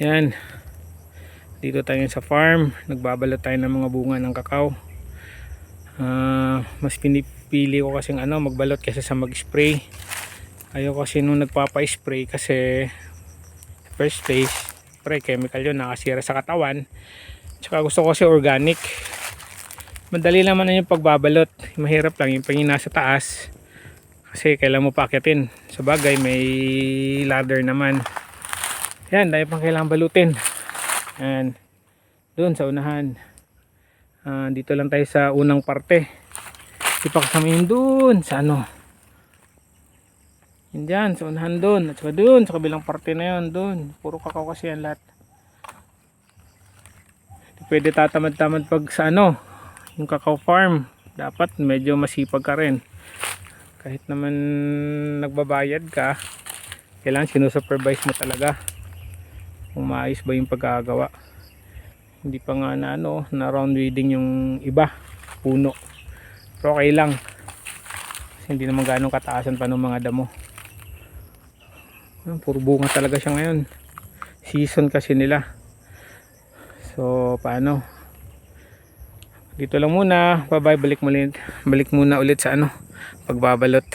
Yan, dito tayo sa farm, nagbabalot tayo ng mga bunga ng kakao. Mas pinipili ko kasing magbalot kaysa sa mag-spray. Ayoko kasi nung nagpapa-spray kasi first phase chemical yun, nakasira sa katawan. Tsaka gusto ko kasi organic. Madali naman yung pagbabalot, mahirap lang yung pangina sa taas kasi kailangan mo paakyatin. Sa bagay may ladder naman. Yan, dahil pang kailangan balutin. Yan, doon sa unahan. Dito lang tayo sa unang parte. Ipakasama yun doon sa yun dyan, sa unahan doon. At saka doon, sa kabilang parte na yun, doon. Puro kakao kasi yan lahat. Pwede tatamad-tamad pag sa yung kakao farm. Dapat medyo masipag ka rin. Kahit naman nagbabayad ka, kailangan sinusupervise mo talaga kung maayos ba yung pagkagawa. Hindi pa nga na round weeding yung iba puno, pero okay lang kasi hindi naman ganong kataasan pa ng mga damo. Puro bunga talaga siya ngayon, season kasi nila. So paano, dito lang muna, bye bye, balik muna ulit sa pagbabalot.